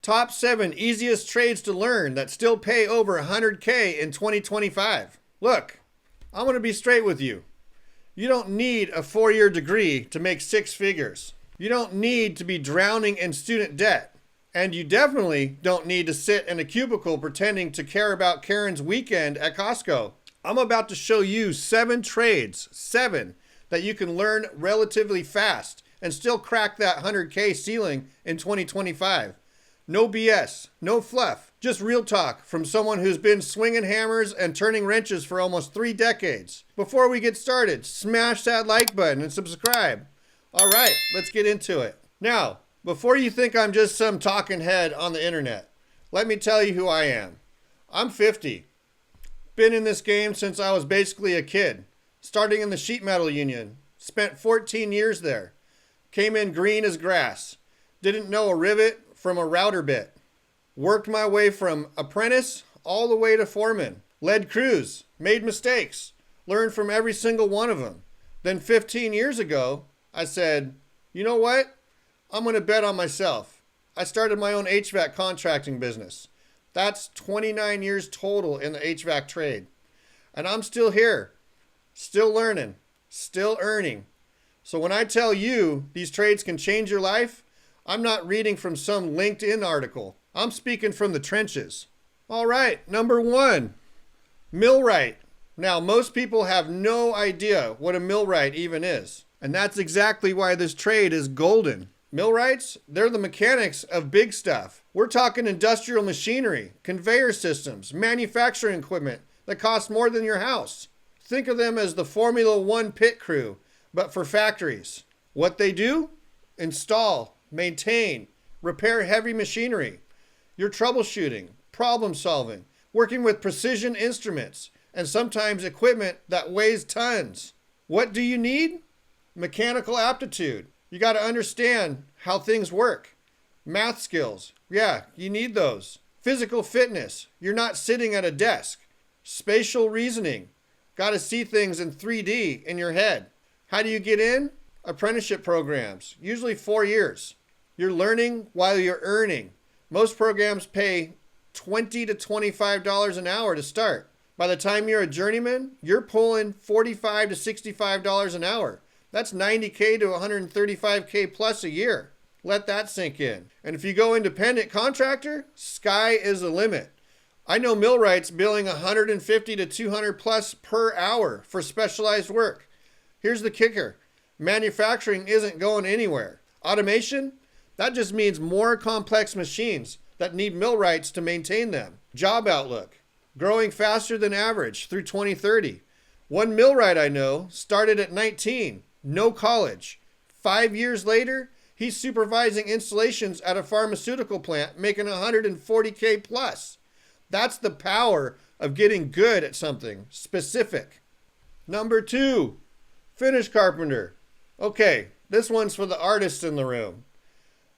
Top 7 easiest trades to learn that still pay over $100K in 2025. Look, I'm going to be straight with you. You don't need a 4-year degree to make 6 figures. You don't need to be drowning in student debt. And you definitely don't need to sit in a cubicle pretending to care about Karen's weekend at Costco. I'm about to show you 7 trades, 7, that you can learn relatively fast and still crack that 100K ceiling in 2025. No BS, no fluff, just real talk from someone who's been swinging hammers and turning wrenches for almost 3 decades. Before we get started, smash that like button and subscribe. All right, let's get into it. Now, before you think I'm just some talking head on the internet, let me tell you who I am. I'm 50. Been in this game since I was basically a kid, starting in the sheet metal union. Spent 14 years there. Came in green as grass. Didn't know a rivet from a router bit. Worked my way from apprentice all the way to foreman. Led crews, made mistakes, learned from every single one of them. Then 15 years ago, I said, you know what? I'm going to bet on myself. I started my own HVAC contracting business. That's 29 years total in the HVAC trade. And I'm still here, still learning, still earning. So when I tell you these trades can change your life, I'm not reading from some LinkedIn article. I'm speaking from the trenches. All right, number 1, millwright. Now, most people have no idea what a millwright even is. And that's exactly why this trade is golden. Millwrights, they're the mechanics of big stuff. We're talking industrial machinery, conveyor systems, manufacturing equipment that cost more than your house. Think of them as the Formula One pit crew, but for factories. What they do? Install, maintain, repair heavy machinery. You're troubleshooting, problem solving, working with precision instruments, and sometimes equipment that weighs tons. What do you need? Mechanical aptitude. You got to understand how things work. Math skills. Yeah, you need those. Physical fitness. You're not sitting at a desk. Spatial reasoning. Got to see things in 3D in your head. How do you get in? Apprenticeship programs. Usually 4 years. You're learning while you're earning. Most programs pay $20 to $25 an hour to start. By the time you're a journeyman, you're pulling $45 to $65 an hour. That's $90K to $135K plus a year. Let that sink in. And if you go independent contractor, sky is the limit. I know millwrights billing $150 to $200 plus per hour for specialized work. Here's the kicker. Manufacturing isn't going anywhere. Automation? That just means more complex machines that need millwrights to maintain them. Job outlook. Growing faster than average through 2030. One millwright I know started at 19. No college. 5 years later, he's supervising installations at a pharmaceutical plant making $140K plus. That's the power of getting good at something specific. Number 2, finish carpenter. Okay, this one's for the artists in the room.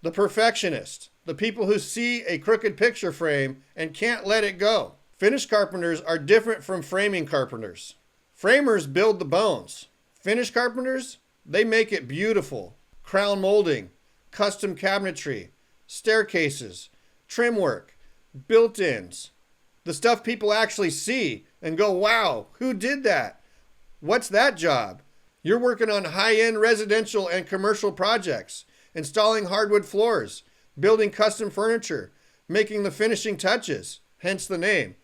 The perfectionist, the people who see a crooked picture frame and can't let it go. Finish carpenters are different from framing carpenters. Framers build the bones. Finish carpenters, they make it beautiful. Crown molding, custom cabinetry, staircases, trim work, built-ins. The stuff people actually see and go, wow, who did that? What's that job? You're working on high-end residential and commercial projects, installing hardwood floors, building custom furniture, making the finishing touches, hence the name.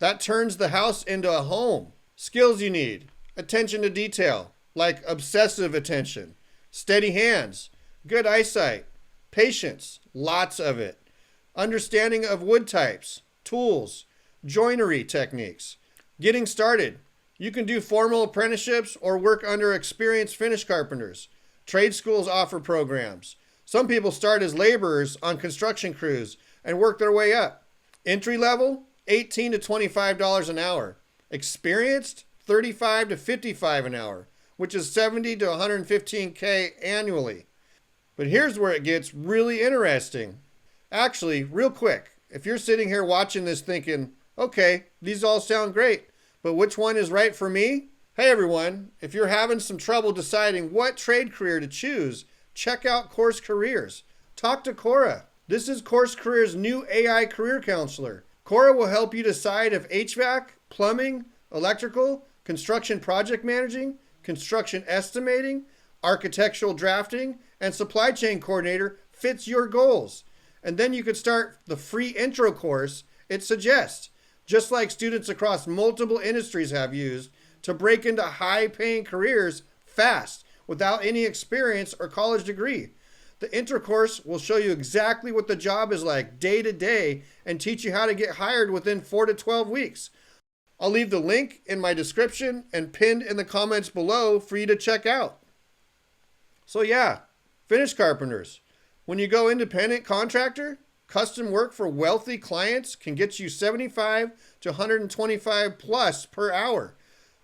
That turns the house into a home. Skills you need: attention to detail, like obsessive attention, steady hands, good eyesight, patience, lots of it, understanding of wood types, tools, joinery techniques. Getting started. You can do formal apprenticeships or work under experienced finish carpenters. Trade schools offer programs. Some people start as laborers on construction crews and work their way up. Entry level, $18 to $25 an hour. Experienced, $35 to $55 an hour, which is $70 to $115K annually. But here's where it gets really interesting. Actually, real quick, if you're sitting here watching this thinking, okay, these all sound great, but which one is right for me? Hey everyone, if you're having some trouble deciding what trade career to choose, check out Course Careers. Talk to Coura. This is Course Career's new AI career counselor. Coura will help you decide if HVAC, plumbing, electrical, construction project managing, construction estimating, architectural drafting, and supply chain coordinator fits your goals. And then you could start the free intro course it suggests, just like students across multiple industries have used to break into high-paying careers fast without any experience or college degree. The intro course will show you exactly what the job is like day to day and teach you how to get hired within 4 to 12 weeks. I'll leave the link in my description and pinned in the comments below for you to check out. So yeah, finish carpenters. When you go independent contractor, custom work for wealthy clients can get you 75 to 125 plus per hour.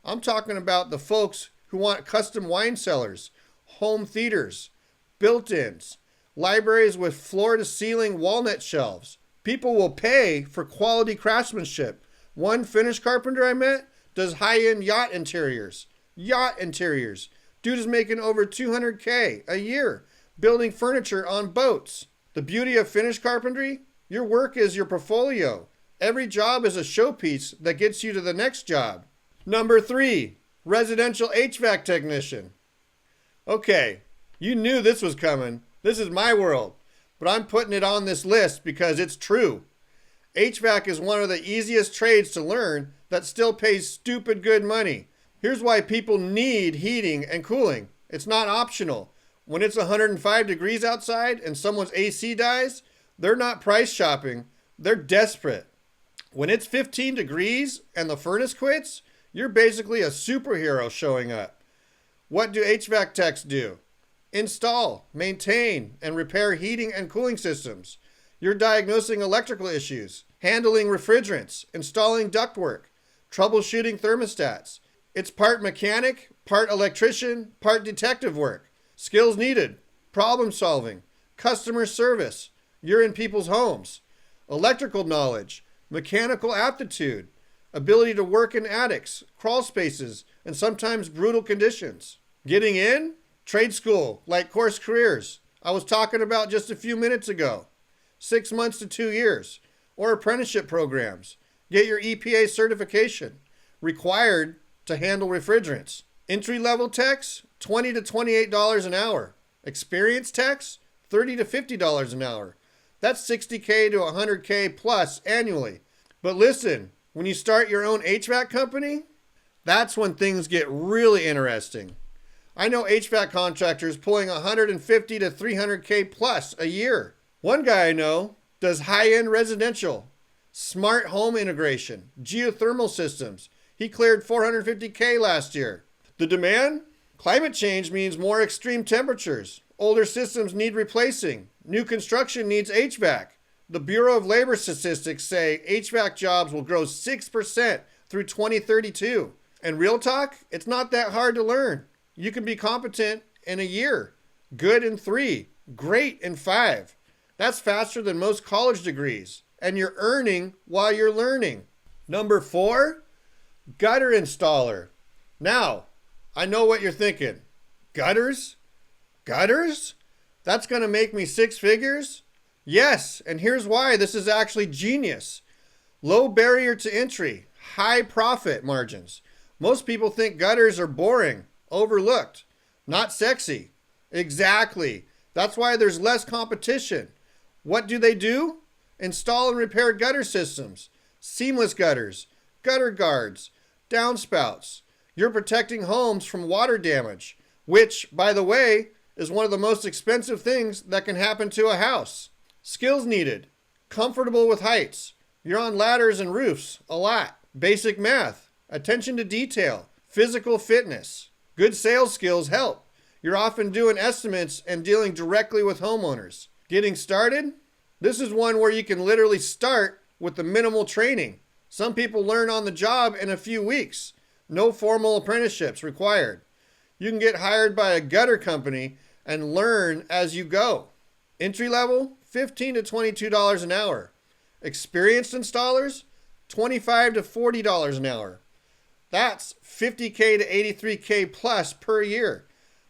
I'm talking about the folks who want custom wine cellars, home theaters, built-ins, libraries with floor-to-ceiling walnut shelves. People will pay for quality craftsmanship. One Finnish carpenter I met does high-end yacht interiors. Yacht interiors. Dude is making over $200K a year building furniture on boats. The beauty of Finnish carpentry, your work is your portfolio. Every job is a showpiece that gets you to the next job. Number 3, residential HVAC technician. Okay, you knew this was coming. This is my world, but I'm putting it on this list because it's true. HVAC is one of the easiest trades to learn that still pays stupid good money. Here's why people need heating and cooling. It's not optional. When it's 105 degrees outside and someone's AC dies, they're not price shopping. They're desperate. When it's 15 degrees and the furnace quits, you're basically a superhero showing up. What do HVAC techs do? Install, maintain, and repair heating and cooling systems. You're diagnosing electrical issues, handling refrigerants, installing ductwork, troubleshooting thermostats. It's part mechanic, part electrician, part detective work. Skills needed: problem solving, customer service. You're in people's homes. Electrical knowledge, mechanical aptitude, ability to work in attics, crawl spaces, and sometimes brutal conditions. Getting in? Trade school, like Course Careers I was talking about just a few minutes ago. 6 months to 2 years. Or apprenticeship programs. Get your EPA certification. Required to handle refrigerants. Entry-level techs, $20 to $28 an hour. Experienced techs, $30 to $50 an hour. That's $60K to $100K plus annually. But listen, when you start your own HVAC company, that's when things get really interesting. I know HVAC contractors pulling $150 to $300K plus a year. One guy I know does high-end residential, smart home integration, geothermal systems. He cleared $450K last year. The demand? Climate change means more extreme temperatures. Older systems need replacing. New construction needs HVAC. The Bureau of Labor Statistics say HVAC jobs will grow 6% through 2032. And real talk, it's not that hard to learn. You can be competent in a year, good in 3, great in 5. That's faster than most college degrees. And you're earning while you're learning. Number 4, gutter installer. Now, I know what you're thinking. Gutters? Gutters? That's going to make me 6 figures? Yes, and here's why this is actually genius. Low barrier to entry, high profit margins. Most people think gutters are boring, overlooked, not sexy. Exactly. That's why there's less competition. What do? Install and repair gutter systems, seamless gutters, gutter guards, downspouts. You're protecting homes from water damage, which, by the way, is one of the most expensive things that can happen to a house. Skills needed: comfortable with heights. You're on ladders and roofs a lot. Basic math, attention to detail, physical fitness. Good sales skills help. You're often doing estimates and dealing directly with homeowners. Getting started? This is one where you can literally start with the minimal training. Some people learn on the job in a few weeks. No formal apprenticeships required. You can get hired by a gutter company and learn as you go. Entry level, $15 to $22 an hour. Experienced installers, $25 to $40 an hour. That's $50K to $83K plus per year.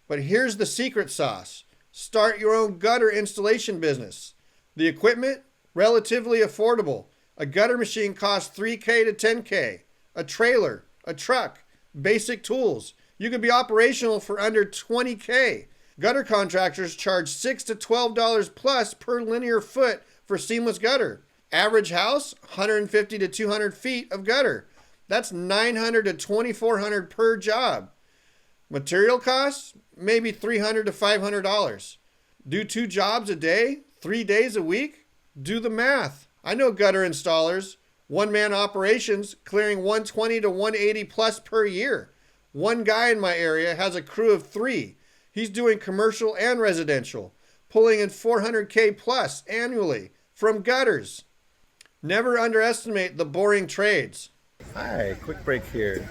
But here's the secret sauce. Start your own gutter installation business. The equipment, relatively affordable. A gutter machine costs $3K to $10K. A trailer, a truck, basic tools. You could be operational for under $20K. Gutter contractors charge $6 to $12 plus per linear foot for seamless gutter. Average house, 150 to 200 feet of gutter. That's $900 to $2,400 per job. Material costs, maybe $300 to $500. Do 2 jobs a day, 3 days a week? Do the math. I know gutter installers, one-man operations clearing 120 to 180 plus per year. One guy in my area has a crew of 3. He's doing commercial and residential, pulling in $400K plus annually from gutters. Never underestimate the boring trades. Hi, quick break here.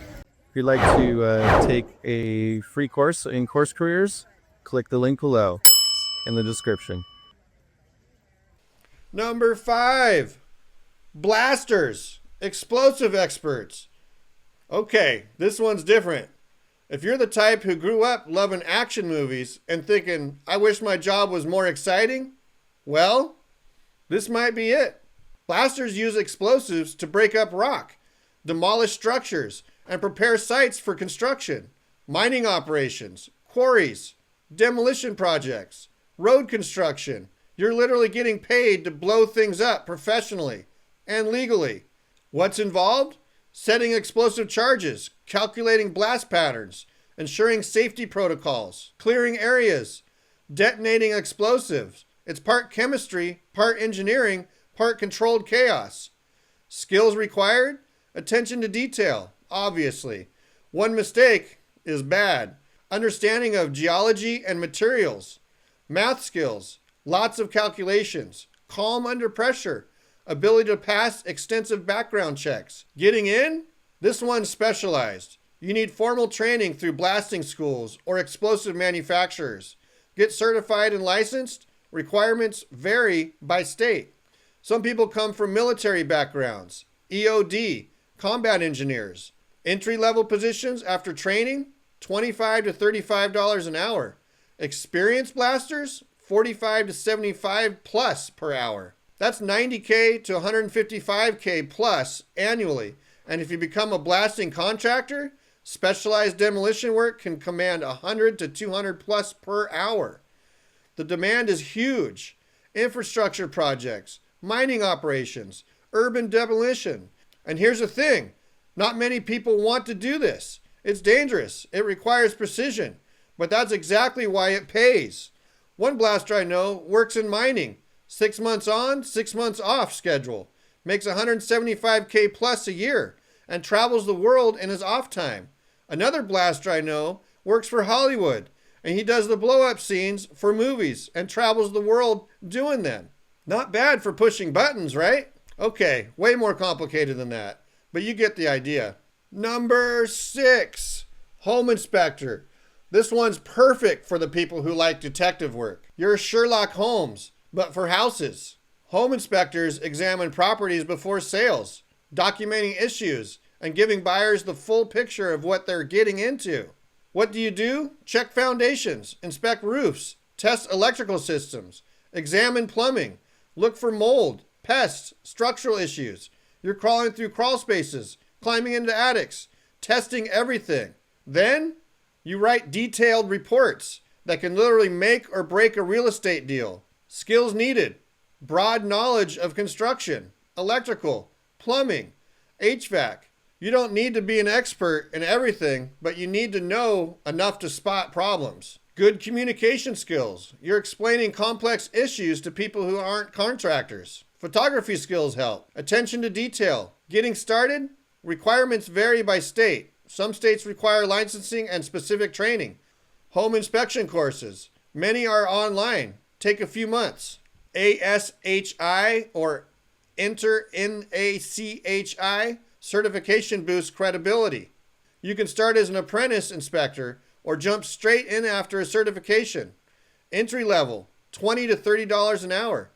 If you'd like to take a free course in Course Careers, click the link below in the description. Number 5, blasters, explosive experts. Okay, this one's different. If you're the type who grew up loving action movies and thinking, I wish my job was more exciting, well, this might be it. Blasters use explosives to break up rock, demolish structures, and prepare sites for construction, mining operations, quarries, demolition projects, road construction. You're literally getting paid to blow things up professionally and legally. What's involved? Setting explosive charges, calculating blast patterns, ensuring safety protocols, clearing areas, detonating explosives. It's part chemistry, part engineering, part controlled chaos. Skills required? Attention to detail, obviously. One mistake is bad. Understanding of geology and materials. Math skills, lots of calculations, calm under pressure, ability to pass extensive background checks. Getting in? This one's specialized. You need formal training through blasting schools or explosive manufacturers. Get certified and licensed? Requirements vary by state. Some people come from military backgrounds, EOD, combat engineers. Entry-level positions after training, $25 to $35 an hour. Experienced blasters, $45 to $75 plus per hour. That's $90K to $155K plus annually. And if you become a blasting contractor, specialized demolition work can command $100 to $200 plus per hour. The demand is huge. Infrastructure projects, mining operations, urban demolition. And here's the thing, not many people want to do this. It's dangerous. It requires precision. But that's exactly why it pays. One blaster I know works in mining. 6 months on, 6 months off schedule. Makes $175K plus a year and travels the world in his off time. Another blaster I know works for Hollywood and he does the blow-up scenes for movies and travels the world doing them. Not bad for pushing buttons, right? Okay, way more complicated than that, but you get the idea. Number 6, home inspector. This one's perfect for the people who like detective work. You're Sherlock Holmes, but for houses. Home inspectors examine properties before sales, documenting issues, and giving buyers the full picture of what they're getting into. What do? Check foundations, inspect roofs, test electrical systems, examine plumbing, look for mold, pests, structural issues. You're crawling through crawl spaces, climbing into attics, testing everything. Then you write detailed reports that can literally make or break a real estate deal. Skills needed: broad knowledge of construction, electrical, plumbing, HVAC. You don't need to be an expert in everything, but you need to know enough to spot problems. Good communication skills. You're explaining complex issues to people who aren't contractors. Photography skills help. Attention to detail. Getting started? Requirements vary by state. Some states require licensing and specific training. Home inspection courses. Many are online. Take a few months. ASHI or NACHI certification boosts credibility. You can start as an apprentice inspector or jump straight in after a certification. Entry level, $20 to $30 an hour.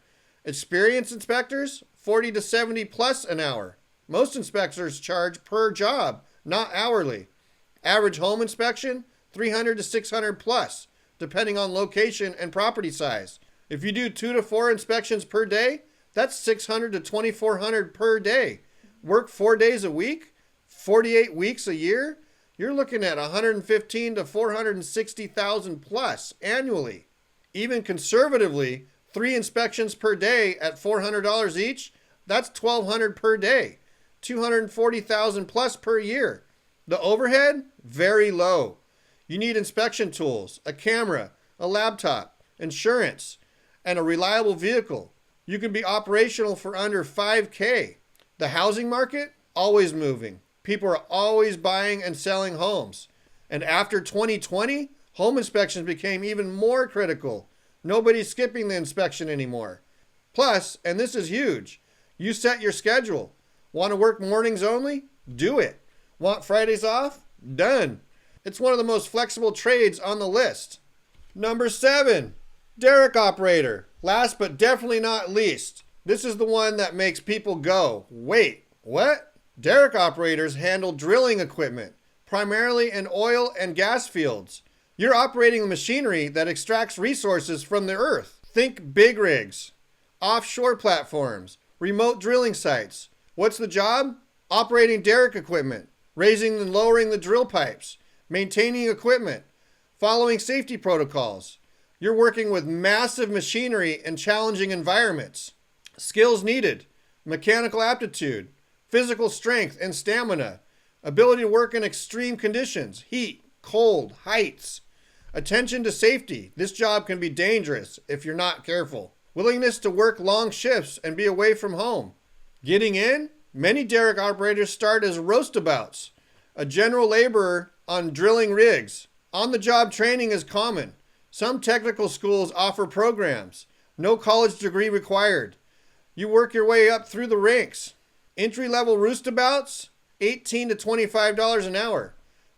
Experienced inspectors, $40 to $70 plus an hour. Most inspectors charge per job, not hourly. Average home inspection, $300 to $600 plus, depending on location and property size. If you do 2 to 4 inspections per day, that's 600 to 2,400 per day. Work 4 days a week, 48 weeks a year, you're looking at 115 to 460,000 plus annually. Even conservatively, 3 inspections per day at $400 each, that's $1,200 per day, 240,000 plus per year. The overhead, very low. You need inspection tools, a camera, a laptop, insurance, and a reliable vehicle. You can be operational for under $5K. The housing market, always moving. People are always buying and selling homes. And after 2020, home inspections became even more critical. Nobody's skipping the inspection anymore. Plus, and this is huge, you set your schedule. Want to work mornings only? Do it. Want Fridays off? Done. It's one of the most flexible trades on the list. Number 7, derrick operator. Last but definitely not least, this is the one that makes people go, wait, what? Derrick operators handle drilling equipment, primarily in oil and gas fields. You're operating the machinery that extracts resources from the earth. Think big rigs, offshore platforms, remote drilling sites. What's the job? Operating derrick equipment, raising and lowering the drill pipes, maintaining equipment, following safety protocols. You're working with massive machinery in challenging environments. Skills needed: mechanical aptitude, physical strength and stamina, ability to work in extreme conditions, heat, cold, heights. Attention to safety. This job can be dangerous if you're not careful. Willingness to work long shifts and be away from home. Getting in? Many derrick operators start as roustabouts, a general laborer on drilling rigs. On-the-job training is common. Some technical schools offer programs. No college degree required. You work your way up through the ranks. Entry-level roustabouts, $18 to $25 an hour.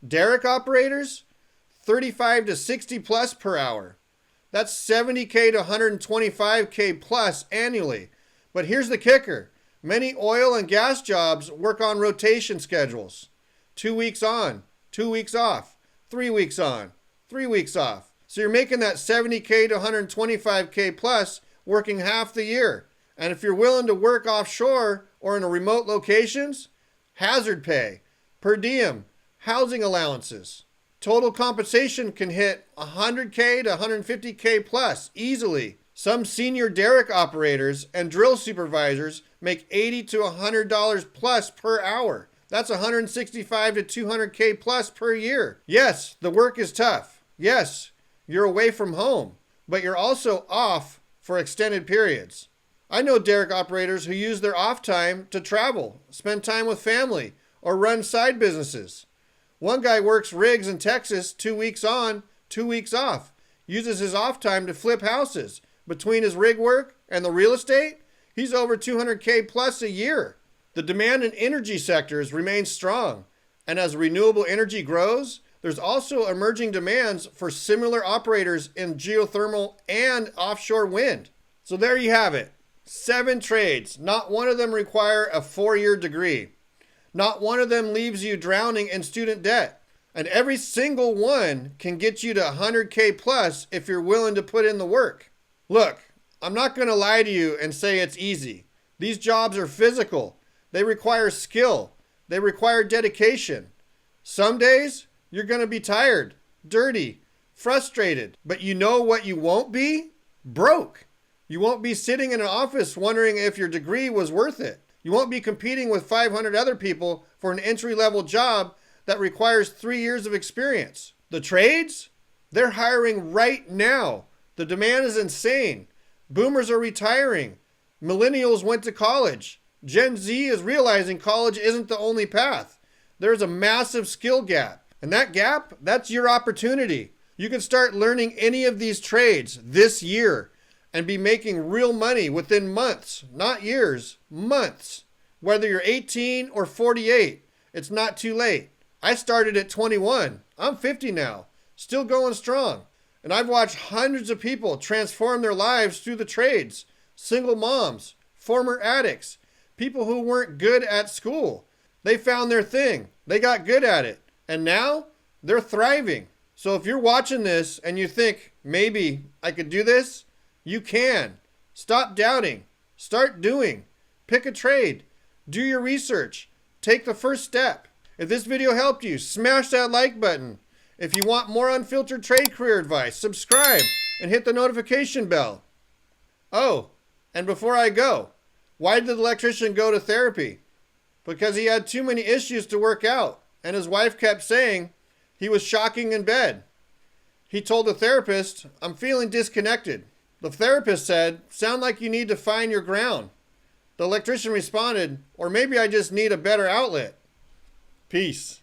Derrick operators, $35 to 60 plus per hour. That's $70K to $125K plus annually. But here's the kicker. Many oil and gas jobs work on rotation schedules. 2 weeks on, 2 weeks off, 3 weeks on, 3 weeks off. So you're making that $70K to $125K plus working half the year. And if you're willing to work offshore or in a remote locations, hazard pay, per diem, housing allowances. Total compensation can hit $100K to $150K plus easily. Some senior derrick operators and drill supervisors make $80 to $100 plus per hour. That's $165 to $200K plus per year. Yes, the work is tough. Yes, you're away from home, but you're also off for extended periods. I know derrick operators who use their off time to travel, spend time with family, or run side businesses. One guy works rigs in Texas 2 weeks on, 2 weeks off, uses his off time to flip houses. Between his rig work and the real estate, he's over $200K plus a year. The demand in energy sectors remains strong, and as renewable energy grows, there's also emerging demands for similar operators in geothermal and offshore wind. So there you have it. 7 trades. Not one of them require a 4-year degree. Not one of them leaves you drowning in student debt. And every single one can get you to 100K plus if you're willing to put in the work. Look, I'm not going to lie to you and say it's easy. These jobs are physical. They require skill. They require dedication. Some days, you're going to be tired, dirty, frustrated. But you know what you won't be? Broke. You won't be sitting in an office wondering if your degree was worth it. You won't be competing with 500 other people for an entry-level job that requires 3 years of experience. The trades? They're hiring right now. The demand is insane. Boomers are retiring. Millennials went to college. Gen Z is realizing college isn't the only path. There's a massive skill gap. And that gap, that's your opportunity. You can start learning any of these trades this year and be making real money within months, not years, months. Whether you're 18 or 48, it's not too late. I started at 21. I'm 50 now, still going strong. And I've watched hundreds of people transform their lives through the trades. Single moms, former addicts, people who weren't good at school. They found their thing. They got good at it. And now they're thriving. So if you're watching this and you think, maybe I could do this, You can. Stop doubting. Start doing. Pick a trade. Do your research. Take the first step. If this video helped you, smash that like button. If you want more unfiltered trade career advice, subscribe and hit the notification bell. Oh, and before I go, why did the electrician go to therapy? Because he had too many issues to work out, and his wife kept saying he was shocking in bed. He told the therapist, "I'm feeling disconnected." The therapist said, "Sound like you need to find your ground." The electrician responded, "Or maybe I just need a better outlet." Peace.